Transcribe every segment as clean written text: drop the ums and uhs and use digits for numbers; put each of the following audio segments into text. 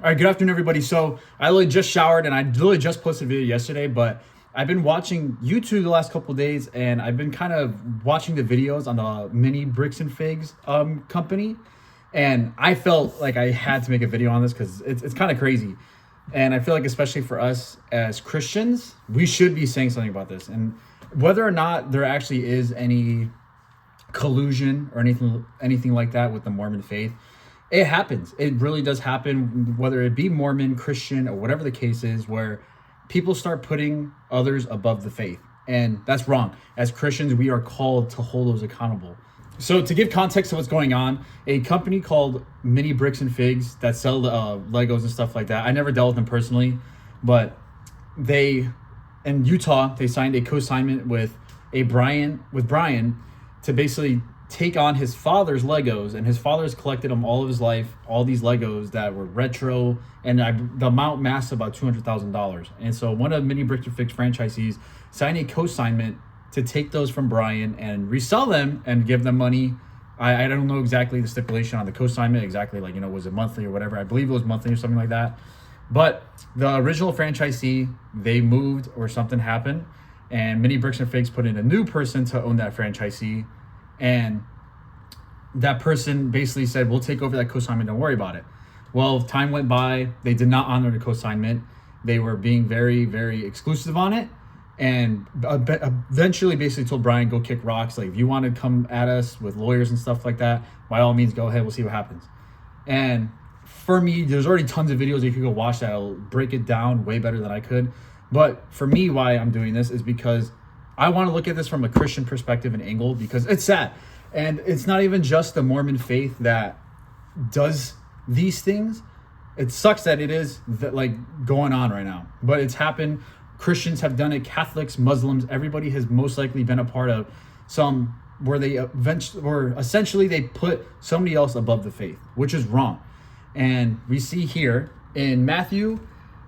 All right, good afternoon, everybody. So I literally just showered and I literally just posted a video yesterday, but I've been watching YouTube the last couple of days and I've been kind of watching the videos on the Mini Bricks and Figs company. And I felt like I had to make a video on this because it's kind of crazy. And I feel like especially for us as Christians, we should be saying something about this. And whether or not there actually is any collusion or anything like that with the Mormon faith, it happens. It really does happen, whether it be Mormon, Christian, or whatever the case is, where people start putting others above the faith. And that's wrong. As Christians, we are called to hold those accountable. So to give context to what's going on, a company called Mini Bricks and Figs that sell Legos and stuff like that. I never dealt with them personally, but they, in Utah, they signed a co-assignment with Brian to basically take on his father's Legos, and his father's collected them all of his life, all these Legos that were retro, and the amount massed about $200,000. And so one of Mini Bricks and Figs franchisees signed a co-assignment to take those from Brian and resell them and give them money. I don't know exactly the stipulation on the co-assignment, exactly, like, was it monthly or whatever? I believe it was monthly or something like that. But the original franchisee, they moved or something happened, and Mini Bricks and Figs put in a new person to own that franchisee. And that person basically said, we'll take over that co-assignment, don't worry about it. Well, time went by, they did not honor the co-assignment. They were being very, very exclusive on it. And eventually basically told Brian, go kick rocks. Like, if you want to come at us with lawyers and stuff like that, by all means, go ahead, we'll see what happens. And for me, there's already tons of videos you can go watch that'll break it down way better than I could. But for me, why I'm doing this is because I want to look at this from a Christian perspective and angle, because it's sad. And it's not even just the Mormon faith that does these things. It sucks that it is going on right now, but it's happened. Christians have done it, Catholics, Muslims, everybody has most likely been a part of some where they essentially they put somebody else above the faith, which is wrong. And we see here in Matthew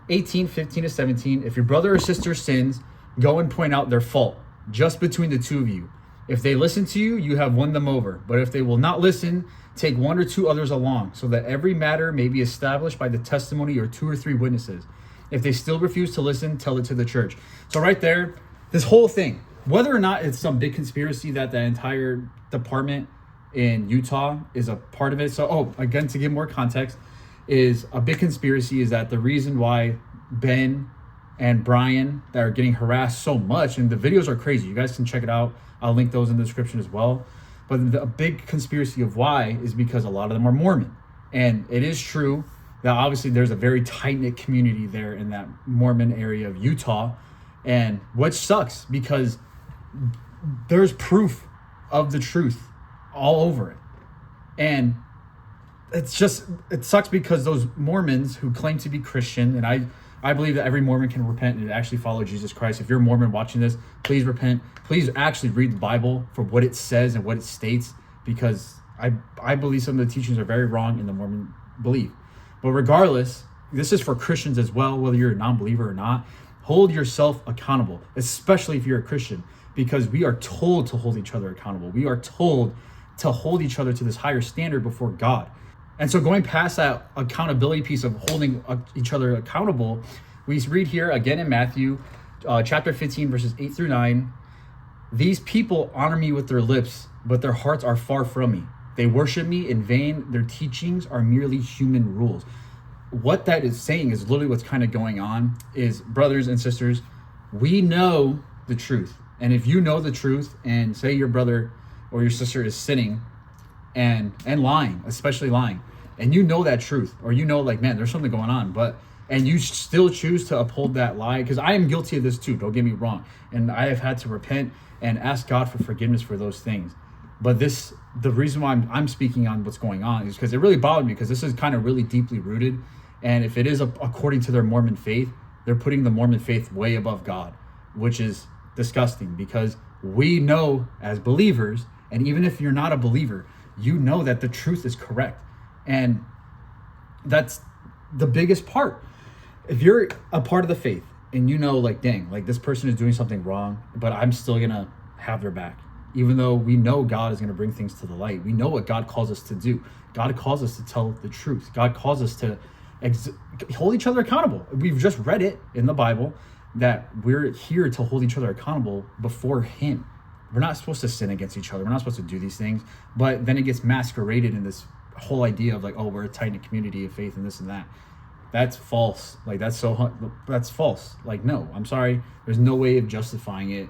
18:15-17, if your brother or sister sins, go and point out their fault, just between the two of you. If they listen to you, you have won them over. But if they will not listen, take one or two others along, so that every matter may be established by the testimony of 2 or 3 witnesses. If they still refuse to listen, tell it to the church. So right there, this whole thing, whether or not it's some big conspiracy that the entire department in Utah is a part of it. So, again, to give more context, is a big conspiracy is that the reason why Ben and Brian that are getting harassed so much, and the videos are crazy, you guys can check it out, I'll link those in the description as well, but a big conspiracy of why is because a lot of them are Mormon. And it is true that obviously there's a very tight-knit community there in that Mormon area of Utah, and which sucks because there's proof of the truth all over it. And it sucks because those Mormons who claim to be Christian, and I believe that every Mormon can repent and actually follow Jesus Christ. If you're a Mormon watching this, please repent. Please actually read the Bible for what it says and what it states, because I believe some of the teachings are very wrong in the Mormon belief. But regardless, this is for Christians as well, whether you're a non-believer or not. Hold yourself accountable, especially if you're a Christian, because we are told to hold each other accountable. We are told to hold each other to this higher standard before God. And so going past that accountability piece of holding each other accountable, we read here again in Matthew chapter 15, verses 8-9. These people honor me with their lips, but their hearts are far from me. They worship me in vain. Their teachings are merely human rules. What that is saying is literally what's kind of going on is, brothers and sisters, we know the truth. And if you know the truth and say your brother or your sister is sinning and lying, especially lying, and you know that truth, or man, there's something going on, and you still choose to uphold that lie, because I am guilty of this too, don't get me wrong, and I have had to repent and ask God for forgiveness for those things. But the reason why I'm speaking on what's going on is because it really bothered me, because this is kind of really deeply rooted, and if it is according to their Mormon faith, they're putting the Mormon faith way above God, which is disgusting, because we know as believers, and even if you're not a believer, you know that the truth is correct. And that's the biggest part. If you're a part of the faith and dang, this person is doing something wrong, but I'm still gonna have their back, even though we know God is going to bring things to the light. We know what God calls us to do. God calls us to tell the truth. God calls us to hold each other accountable. We've just read it in the Bible that we're here to hold each other accountable before him. We're not supposed to sin against each other. We're not supposed to do these things. But then it gets masqueraded in this whole idea of like, oh, we're a tight-knit community of faith and this and that. That's false. Like, that's false. Like, no, I'm sorry. There's no way of justifying it.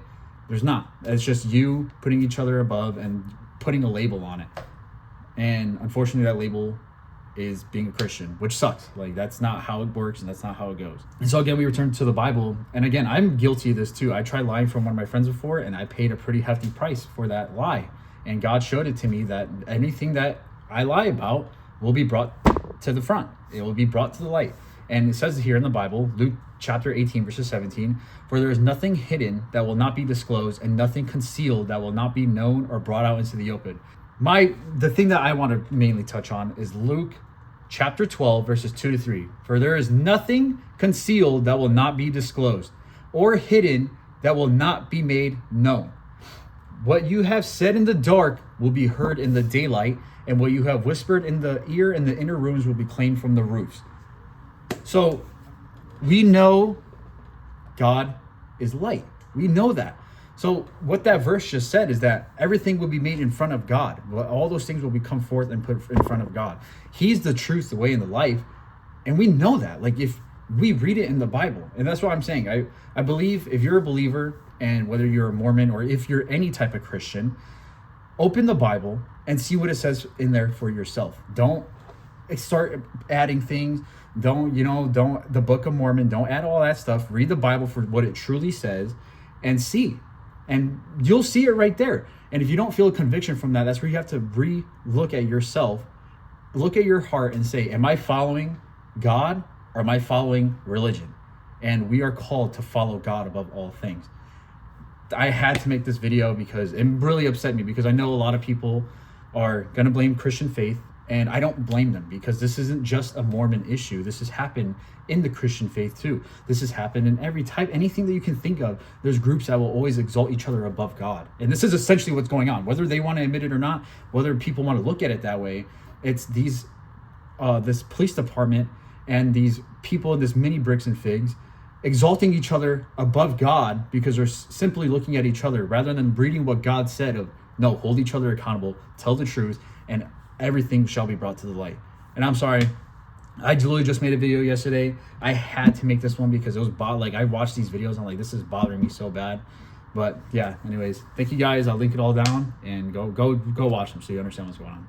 There's not. It's just you putting each other above and putting a label on it. And unfortunately, that label is being a Christian, which sucks. Like, that's not how it works, and that's not how it goes. And so again, we return to the Bible. And again, I'm guilty of this too. I tried lying from one of my friends before, and I paid a pretty hefty price for that lie. And God showed it to me that anything that I lie about will be brought to the front. It will be brought to the light. And it says here in the Bible, Luke chapter 18, verses 17, for there is nothing hidden that will not be disclosed, and nothing concealed that will not be known or brought out into the open. The thing that I want to mainly touch on is Luke chapter 12, verses 2-3. For there is nothing concealed that will not be disclosed, or hidden that will not be made known. What you have said in the dark will be heard in the daylight, and what you have whispered in the ear in the inner rooms will be claimed from the roofs. So we know God is light. We know that. So what that verse just said is that everything will be made in front of God. All those things will be come forth and put in front of God. He's the truth, the way, and the life. And we know that. Like, if we read it in the Bible, and that's what I'm saying. I believe if you're a believer, and whether you're a Mormon or if you're any type of Christian, open the Bible and see what it says in there for yourself. Don't start adding things. Don't the Book of Mormon, don't add all that stuff. Read the Bible for what it truly says and see. And you'll see it right there. And if you don't feel a conviction from that, that's where you have to re-look at yourself, look at your heart and say, am I following God or am I following religion? And we are called to follow God above all things. I had to make this video because it really upset me, because I know a lot of people are going to blame Christian faith, and I don't blame them, because this isn't just a Mormon issue. This has happened in the Christian faith too. This has happened in every type, anything that you can think of. There's groups that will always exalt each other above God. And this is essentially what's going on, whether they want to admit it or not, whether people want to look at it that way. It's this police department and these people in this mini bricks and figs exalting each other above God because they're simply looking at each other rather than reading what God said of, no, hold each other accountable, tell the truth, and everything shall be brought to the light. And I'm sorry, I literally just made a video yesterday. I had to make this one because it was I watched these videos and I'm like, this is bothering me so bad. But yeah, anyways, thank you guys. I'll link it all down, and go watch them so you understand what's going on.